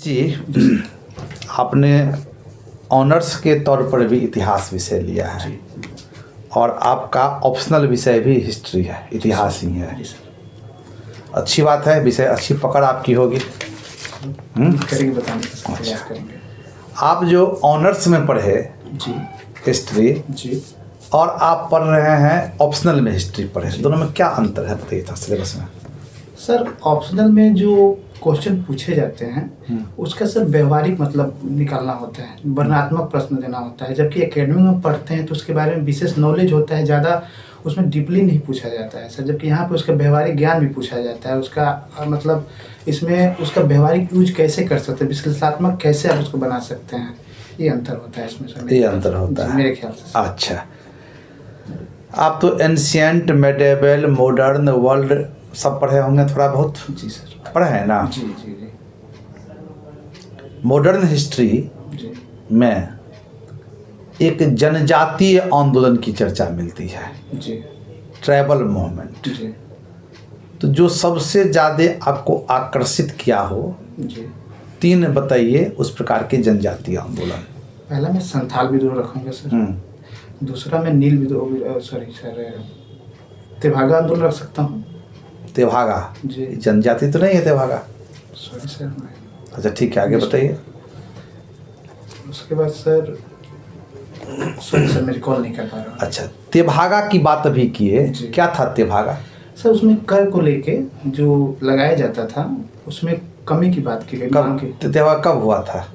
जी, आपने ऑनर्स के तौर पर भी इतिहास विषय लिया है और आपका ऑप्शनल विषय भी हिस्ट्री है, इतिहास ही है। अच्छी बात है, विषय अच्छी पकड़ आपकी होगी। करेंगे, बताने का प्रयास करेंगे। आप जो ऑनर्स में पढ़े जी हिस्ट्री जी, और आप पढ़ रहे हैं ऑप्शनल में हिस्ट्री पढ़े, दोनों में क्या अंतर है बताइए था सिलेबस में। सर ऑप्शनल में जो क्वेश्चन पूछे जाते हैं उसका सर व्यवहारिक मतलब निकालना होता है, वर्णनात्मक प्रश्न देना होता है, जबकि एकेडमी में पढ़ते हैं तो उसके बारे में विशेष नॉलेज होता है, ज़्यादा उसमें डीपली नहीं पूछा जाता है सर। जबकि यहाँ पे उसका व्यवहारिक ज्ञान भी पूछा जाता है, उसका मतलब इसमें उसका व्यवहारिक यूज कैसे कर सकते हैं, विश्लेषणात्मक कैसे आप उसको बना सकते हैं, ये अंतर होता है इसमें सर। ये अंतर होता है मेरे ख्याल से। अच्छा, आप तो एंशिएंट, मेडिएवल, मॉडर्न, वर्ल्ड सब पढ़े होंगे थोड़ा बहुत। जी सर, पढ़े हैं ना। जी जी जी। मॉडर्न हिस्ट्री जी में एक जनजातीय आंदोलन की चर्चा मिलती है, जी ट्राइबल मूवमेंट। जी तो जो सबसे ज़्यादा आपको आकर्षित किया हो, जी, 3 बताइए उस प्रकार के जनजातीय आंदोलन। पहला मैं संथाल विद्रोह रखूंगा सर। दूसरा मैं नील विद्रोह, सॉरी सर, तेभागा आंदोलन रख सकता हूँ। तेभागा जी, जनजाति तो नहीं है तेभागा। Sorry sir. अच्छा ठीक है, आगे बताइए। उसके बाद सर, सॉरी सर मैं रिकॉल नहीं कर पा रहा हूँ। अच्छा, तेभागा की बात अभी किए, जी। क्या था तेभागा? सर उसमें कर को लेके जो लगाया जाता था उसमें कमी की बात की गई। कब तेभागा कब हुआ था?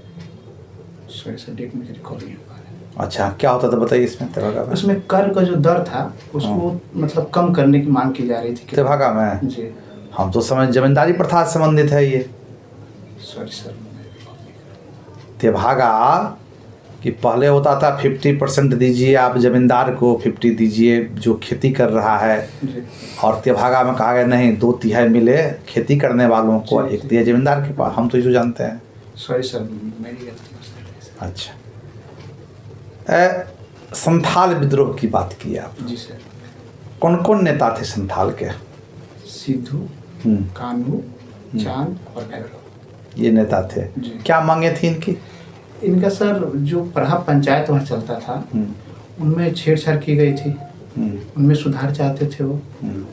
सॉरी सर, डेट मुझे रिकॉल नहीं हो पा रहा। अच्छा, क्या होता था बताइए इसमें तेभागा में? उसमें कर का जो दर था उसको मतलब कम करने की मांग की जा रही थी। तेभागा में जी, हम तो समझ जमींदारी प्रथा से संबंधित है ये। सॉरी सर मैं रिकॉल नहीं कर रहा। तेभागा कि पहले होता था 50% दीजिए आप जमींदार को, 50 दीजिए जो खेती कर रहा है। जी और तेभागा में कहा गया नहीं, 2/3 मिले खेती करने वालों को, जी, 1/3 जमींदार के पास। हम तो इसे जानते हैं। सॉरी सर मेरी गलती हो सकती है। अच्छा, संथाल विद्रोह की बात की आप। जी सर, कौन कौन नेता थे संथाल के? सिद्धू, कान्हू, चांद और भैरव, ये नेता थे। जी। क्या मांगे थी इनकी? इनका सर जो प्रहा पंचायत वहाँ चलता था उनमें छेड़छाड़ की गई थी, उनमें सुधार चाहते थे वो।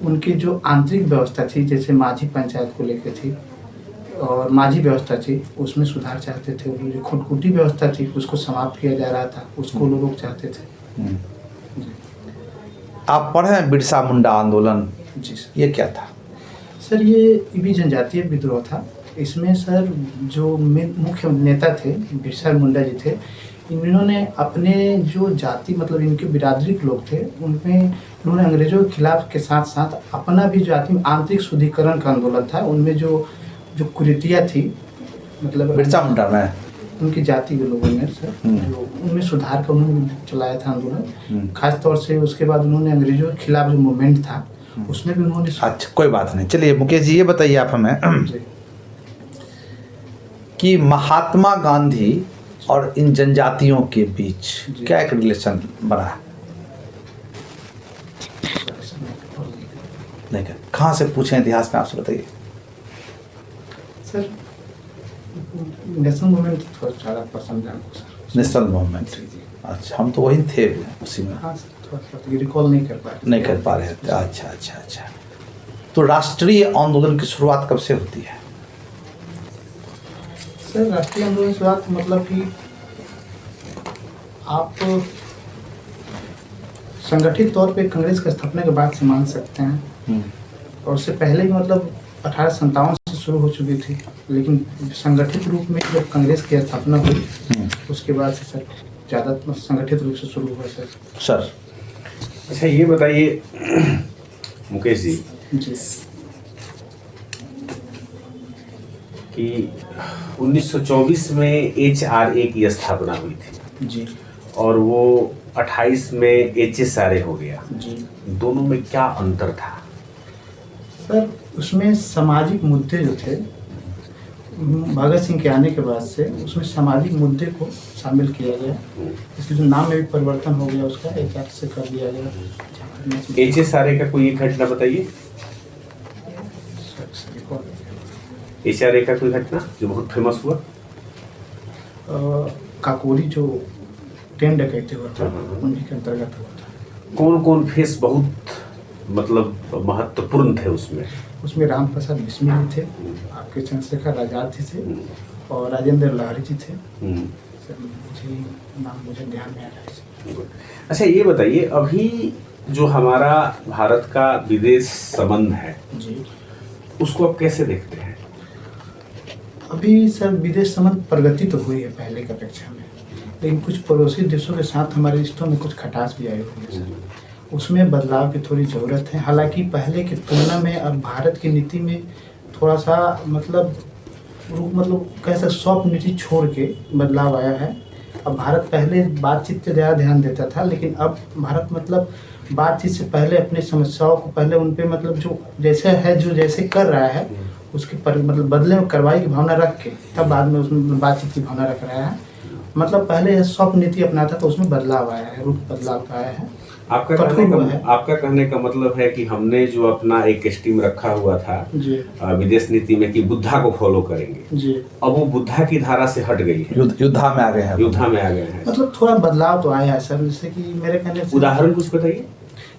उनकी जो आंतरिक व्यवस्था थी, जैसे माझी पंचायत को लेकर थी और माझी व्यवस्था थी, उसमें सुधार चाहते थे। वो जो खुटकुटी व्यवस्था थी उसको समाप्त किया जा रहा था, उसको लोग चाहते थे। आप पढ़े हैं बिरसा मुंडा आंदोलन? जी सर। ये क्या था? सर ये भी जनजातीय विद्रोह था। इसमें सर जो मुख्य नेता थे बिरसा मुंडा जी थे, इन्होंने अपने जो जाति मतलब इनके बिरादरी के लोग थे उनमें इन्होंने अंग्रेजों के खिलाफ के साथ साथ अपना भी जाति में आंतरिक शुद्धिकरण का आंदोलन था। उनमें जो जो कुरीतियाँ थी मतलब बिरसा मुंडा में उनकी जाति के लोगों में सर जो उनमें सुधार का उन्होंने चलाया था आंदोलन। खास तौर से उसके बाद उन्होंने अंग्रेजों के खिलाफ जो मूवमेंट था उसमें भी उन्होंने। अच्छा कोई बात नहीं, चलिए मुकेश जी ये बताइए आप हमें कि महात्मा गांधी और इन जनजातियों के बीच क्या एक रिलेशन बना? नहीं, कहाँ से पूछें इतिहास में, आपसे बताइए। सर नेशनल मूवमेंट थोड़ा ज़्यादा पसंद है हमको सर। नेशनल मूवमेंट, अच्छा हम तो वही थे उसी में। हाँ सर, थोड़ा रिकॉल नहीं कर पा रहे थे। अच्छा अच्छा अच्छा, तो राष्ट्रीय आंदोलन की शुरुआत कब से होती है? सर राष्ट्रीय आंदोलन की शुरुआत मतलब कि आप संगठित तौर पे कांग्रेस की स्थापना के बाद से मान सकते हैं, और उससे पहले भी मतलब 1857 से शुरू हो चुकी थी, लेकिन संगठित रूप में जब कांग्रेस की स्थापना हुई उसके बाद से सर ज़्यादा संगठित रूप से शुरू हुआ सर। अच्छा ये बताइए मुकेश जी जी कि 1924 में HRA की स्थापना हुई थी जी, और वो 28 में HSRA हो गया जी। दोनों में क्या अंतर था? सर उसमें सामाजिक मुद्दे जो थे भगत सिंह के आने के बाद से उसमें सामाजिक मुद्दे को शामिल किया गया, इसलिए जो नाम में भी परिवर्तन हो गया उसका HR से कर दिया गया। HSRA का कोई एक घटना बताइए। HRA का कोई घटना जो बहुत फेमस हुआ। काकोरी जो 10 डकैती हुआ था उन्हीं के अंतर्गत हुआ था। कौन कौन फेस बहुत मतलब महत्वपूर्ण थे उसमें? उसमें राम प्रसाद बिस्मिल थे, आपके चंद्रशेखर आजाद जी थे और राजेंद्र लहरी जी थे। सर मुझे ध्यान में आ रहा है। अच्छा ये बताइए, अभी जो हमारा भारत का विदेश संबंध है जी, उसको आप कैसे देखते हैं? अभी सर विदेश संबंध प्रगति तो हुई है पहले की अपेक्षा में, लेकिन कुछ पड़ोसी देशों के साथ हमारे रिश्तों में कुछ खटास भी आई हुई है सर। उसमें बदलाव की थोड़ी ज़रूरत है। हालांकि पहले की तुलना में अब भारत की नीति में थोड़ा सा मतलब कह सकते सॉफ्ट नीति छोड़ के बदलाव आया है। अब भारत पहले बातचीत पे ज़्यादा ध्यान देता था, लेकिन अब भारत मतलब बातचीत से पहले अपनी समस्याओं को पहले उन पे मतलब जो जैसे है जो जैसे कर रहा है उसके पर मतलब बदले में कार्रवाई की भावना रख के तब बाद में उसमें बातचीत की भावना रख रहा है। मतलब पहले सॉफ्ट नीति अपनाता तो उसमें बदलाव आया है, रूप बदलाव आया है। आपका कहने का मतलब है कि हमने जो अपना एक स्टीम रखा हुआ था विदेश नीति में कि बुद्धा को फॉलो करेंगे जी, अब वो बुद्धा की धारा से हट गई है, युद्धा में आ गए हैं। युद्धा में आ गए हैं। मतलब थोड़ा बदलाव तो आया है सर। जैसे कि मेरे कहने से उदाहरण कुछ बताइए।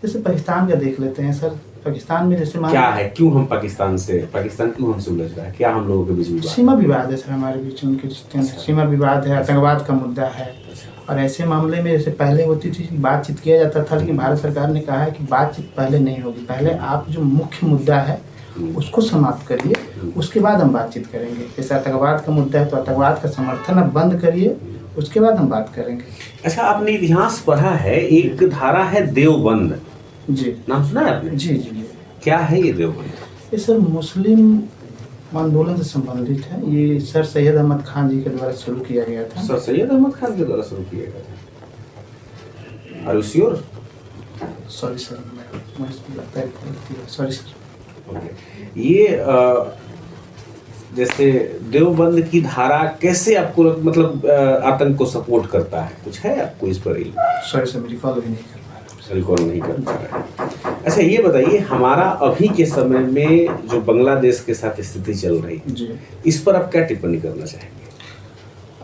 जैसे पाकिस्तान का देख लेते हैं सर। पाकिस्तान में जैसे क्या है, क्यों हम पाकिस्तान क्यों हमसे उलझ रहा है? क्या हम लोगों के बीच में सीमा विवाद है सर, हमारे बीच उनके रिश्ते में सीमा विवाद है, आतंकवाद का मुद्दा है। और ऐसे मामले में जैसे पहले होती थी बातचीत किया जाता था, लेकिन भारत सरकार ने कहा है कि बातचीत पहले नहीं होगी, पहले आप जो मुख्य मुद्दा है उसको समाप्त करिए, उसके बाद हम बातचीत करेंगे। जैसे आतंकवाद का मुद्दा है तो आतंकवाद का समर्थन अब बंद करिए, उसके बाद हम बात करेंगे। अच्छा, आपने इतिहास पढ़ा है, एक धारा है देवबंद, जी नाम सुना है आपने? जी जी। क्या है ये देवबंद? ये सर मुस्लिम आंदोलन से संबंधित है। ये सर सैयद अहमद खान जी के द्वारा शुरू किया गया था। सर सैयद अहमद खान के द्वारा शुरू किया गया था? Are you sure? Sorry sir, मुझे लगता है सॉरी सर। ओके, ये जैसे देवबंद की धारा कैसे आपको मतलब आतंक को सपोर्ट करता है? कुछ है आपको इस पर? सॉरी सर, मेरी कॉल भी नहीं कर पा रहा। रिकॉल नहीं कर पा रहा है। अच्छा ये बताइए, हमारा अभी के समय में जो बांग्लादेश के साथ स्थिति चल रही है जी, इस पर आप क्या टिप्पणी करना चाहेंगे?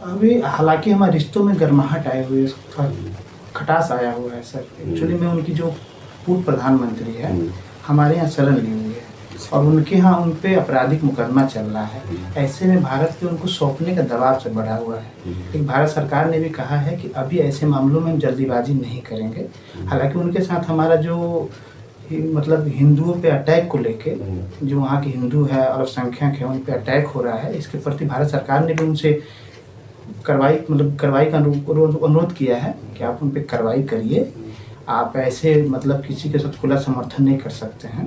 अभी हालांकि हमारे रिश्तों में गर्माहट आए हुए है, खटास आया हुआ है सर। एक्चुअली में उनकी जो पूर्व प्रधानमंत्री है हमारे यहाँ शरण ली हुई है और उनके यहाँ उन पे आपराधिक मुकदमा चल रहा है। ऐसे में भारत के उनको सौंपने का दबाव से बढ़ा हुआ है। लेकिन भारत सरकार ने भी कहा है कि अभी ऐसे मामलों में हम जल्दीबाजी नहीं करेंगे। हालांकि उनके साथ हमारा जो मतलब हिंदुओं पे अटैक को लेके जो वहाँ के हिंदू है और अल्पसंख्यक है उन पे अटैक हो रहा है, इसके प्रति भारत सरकार ने भी उनसे कार्रवाई का अनुरोध किया है कि आप उन पे कार्रवाई करिए। आप ऐसे मतलब किसी के साथ खुला समर्थन नहीं कर सकते हैं,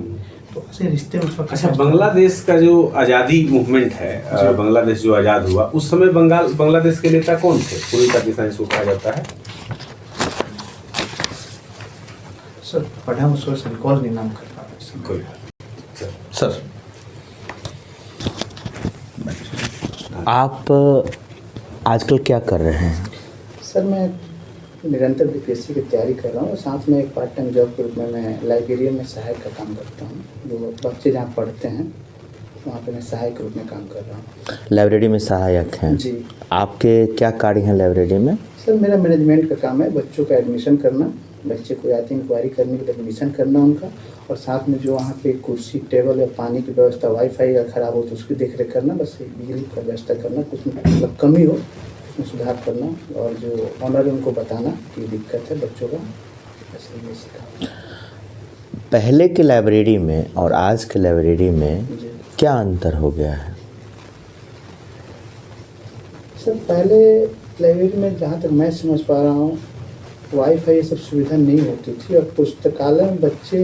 तो ऐसे रिश्ते में। अच्छा, बांग्लादेश का जो आज़ादी मूवमेंट है, बांग्लादेश जो आज़ाद हुआ उस समय बांग्लादेश के नेता कौन थे? पूर्वी पाकिस्तान इसको कहा जाता है। सर पढ़ा हूँ सर, रिकॉल नहीं नाम कर पा रहा कोई सर आप आजकल क्या कर रहे हैं? सर मैं निरंतर बीपीएससी की तैयारी कर रहा हूँ और साथ में एक पार्ट टाइम जॉब के रूप में मैं लाइब्रेरियन में सहायक का काम करता हूँ। जो बच्चे जहाँ पढ़ते हैं वहाँ पे मैं सहायक के रूप में काम कर रहा हूँ। लाइब्रेरी में सहायक हैं जी। आपके क्या कार्य हैं लाइब्रेरी में? सर मेरा मैनेजमेंट का काम है, बच्चों का एडमिशन करना, बच्चे को आती इंक्वायरी करने के लिए एडमिशन करना उनका, और साथ में जो वहाँ पे कुर्सी टेबल या पानी की व्यवस्था, वाईफाई अगर ख़राब हो तो उसकी देख रेख करना, बस बिजली का व्यवस्था करना, कुछ मतलब कमी हो उसमें सुधार करना, और जो ऑनर है उनको बताना कि दिक्कत है बच्चों का, बस ये सिखा। पहले के लाइब्रेरी में और आज के लाइब्रेरी में क्या अंतर हो गया है? सर पहले लाइब्रेरी में जहाँ तक मैं समझ पा रहा हूँ वाईफाई ये सब सुविधा नहीं होती थी और पुस्तकालय में बच्चे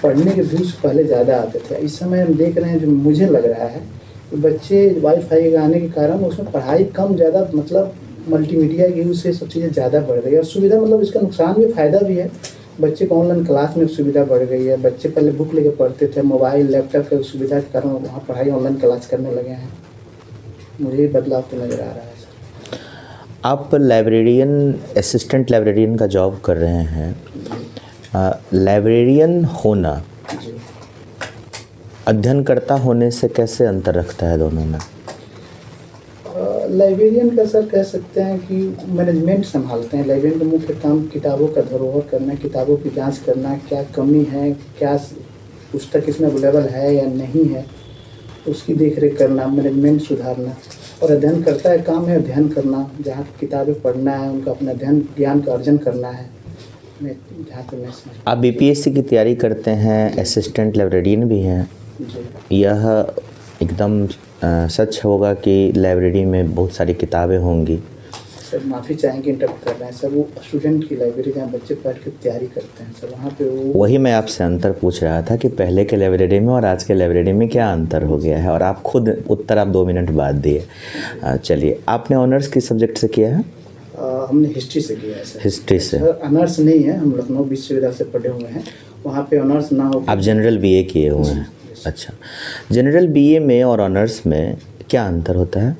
पढ़ने के व्यू से पहले ज़्यादा आते थे। इस समय हम देख रहे हैं, जो मुझे लग रहा है कि बच्चे वाईफाई के आने के कारण उसमें पढ़ाई कम ज़्यादा मतलब मल्टीमीडिया के यूज़ से सब चीज़ें ज़्यादा बढ़ गई और सुविधा मतलब इसका नुकसान भी फ़ायदा भी है। बच्चे को ऑनलाइन क्लास में सुविधा बढ़ गई है। बच्चे पहले बुक लेके पढ़ते थे, मोबाइल लैपटॉप की सुविधा के कारण वहाँ पढ़ाई ऑनलाइन क्लास करने लगे हैं। मुझे बदलाव तो नज़र आ रहा है। आप लाइब्रेरियन असिस्टेंट लाइब्रेरियन का जॉब कर रहे हैं। लाइब्रेरियन होना अध्ययनकर्ता होने से कैसे अंतर रखता है दोनों में? लाइब्रेरियन का सर कह सकते हैं कि मैनेजमेंट संभालते हैं। लाइब्रेरियन का मुख्य काम किताबों का धरोहर करना, किताबों की जांच करना, क्या कमी है, क्या पुस्तक इसमें अवेलेबल है या नहीं है, उसकी देख रेख करना, मैनेजमेंट सुधारना। और अध्ययन करता है काम है अध्ययन करना, जहाँ की किताबें पढ़ना है, उनका अपना अध्ययन ज्ञान का अर्जन करना है। मैं जहाँ तक मैं समझ आप बीपीएससी की तैयारी करते हैं, असिस्टेंट लाइब्रेरियन भी हैं। जी यह एकदम सच होगा कि लाइब्रेरी में बहुत सारी किताबें होंगी। सर माफ़ी चाहेंगे इंटरप्ट कर रहे हैं सर, वो स्टूडेंट की लाइब्रेरी जहाँ बच्चे पढ़ के तैयारी करते हैं सर, वहाँ पे वो वही मैं आपसे अंतर पूछ रहा था कि पहले के लाइब्रेरी में और आज के लाइब्रेरी में क्या अंतर हो गया है, और आप खुद उत्तर आप 2 मिनट बाद दिए। चलिए, आपने ऑनर्स किस सब्जेक्ट से किया है? हमने हिस्ट्री से किया है सर। हिस्ट्री से। सर ऑनर्स नहीं है, हम लखनऊ विश्वविद्यालय से पढ़े हुए हैं, वहाँ पे ऑनर्स ना हो। आप जनरल बीए किए हुए हैं? अच्छा, जनरल बीए में और ऑनर्स में क्या अंतर होता है?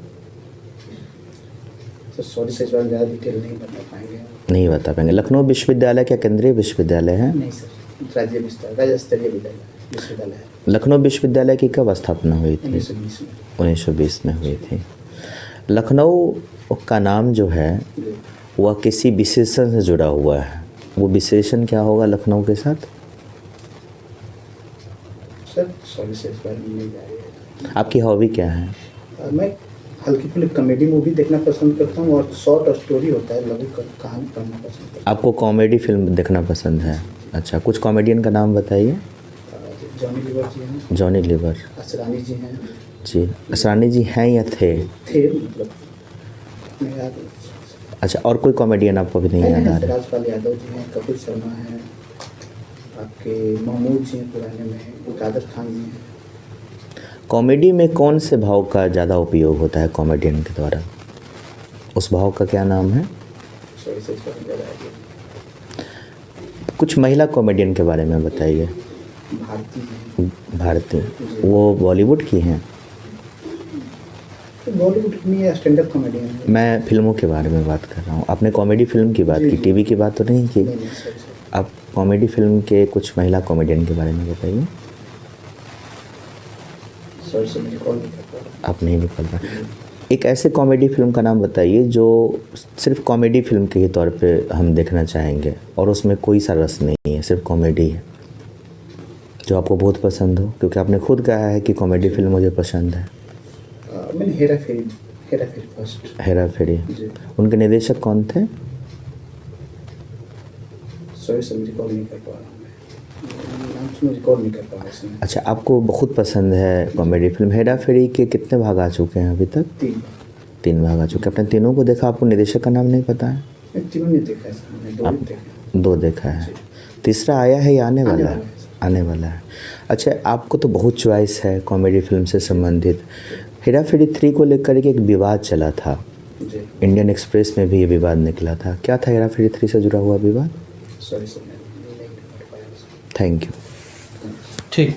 सर सॉरी सर, इस बार ज़्यादा डिटेल नहीं बता पाएंगे। नहीं बता पाएंगे। लखनऊ विश्वविद्यालय क्या केंद्रीय विश्वविद्यालय है? नहीं सर, राज्य स्तरीय विश्वविद्यालय है। लखनऊ विश्वविद्यालय की कब स्थापना हुई थी? 1920 में। 1920 में हुई थी। लखनऊ का नाम जो है जी। वह किसी विशेषण से जुड़ा हुआ है, वो विशेषण क्या होगा लखनऊ के साथ? सर सॉरी सर, इस बार नहीं जा रही है। आपकी हॉबी क्या है? मैं हल्की फुल्की कॉमेडी मूवी देखना पसंद करता हूँ, और शॉर्ट और स्टोरी होता है, लघु कहानी पढ़ना पसंद करता आपको कॉमेडी फिल्म देखना पसंद है? अच्छा, कुछ कॉमेडियन का नाम बताइए। हूँ। जॉनी लीवर जी हैं, जॉनी लीवर असरानी जी हैं, जी। असरानी जी हैं या थे? मतलब नहीं याद। अच्छा, और कोई कॉमेडियन आपको भी नहीं याद आ रहा? राजपाल यादव जी हैं, कपिल शर्मा हैं, आपके महमूद जी हैं पुराने में, कादर खान जी हैं। कॉमेडी में कौन से भाव का ज़्यादा उपयोग होता है कॉमेडियन के द्वारा? उस भाव का क्या नाम है? सॉरी सर, इस बार ज़्यादा आइडिया। कुछ महिला कॉमेडियन के बारे में बताइए। भारती जी हैं। भारती, वो बॉलीवुड की हैं? बॉलीवुड की नहीं है, स्टैंड अप कॉमेडियन है। मैं फिल्मों के बारे में बात कर रहा हूँ। आपने कॉमेडी फिल्म की बात जी, की, जी। टीवी की बात तो नहीं की? नहीं नहीं सर सर। आप कॉमेडी फिल्म के कुछ महिला कॉमेडियन के बारे में बताइए। सॉरी सर, मुझे कॉल नहीं कर पा रहा। आप नहीं निकल रहा। एक ऐसे कॉमेडी फिल्म का नाम बताइए जो सिर्फ कॉमेडी फिल्म के ही तौर पे हम देखना चाहेंगे और उसमें कोई सा रस नहीं है, सिर्फ कॉमेडी है, जो आपको बहुत पसंद हो, क्योंकि आपने खुद कहा है कि कॉमेडी फिल्म मुझे पसंद है। मैंने हेरा फेरी फर्स्ट। हेरा फेरी। जी। उनके निर्देशक कौन थे? सॉरी सर, मुझे कॉल नहीं कर पा रहा हूँ, मैं नाम से मुझे कॉल नहीं कर पा रहा इसमें। अच्छा, आपको बहुत पसंद है कॉमेडी फिल्म। हेरा फेरी के कितने भाग आ चुके हैं अभी तक? 3 भाग आ चुके हैं। आपने तीनों को देखा, आपको निर्देशक का नाम नहीं पता है? मैं तीनों नहीं देखा है सर, मैंने 2 ही देखा है। 2 देखा है। तीसरा आया है या आने वाला है? वाला है। आने वाला है। अच्छा, आपको तो बहुत चॉइस है कॉमेडी फिल्म से संबंधित। हेरा फेरी 3 को लेकर के एक विवाद चला था, जी। इंडियन एक्सप्रेस में भी ये विवाद निकला था। क्या था हेरा फेरी 3 से जुड़ा हुआ विवाद? सॉरी सर, मैं नहीं कर पाया। Thank you. ठीक।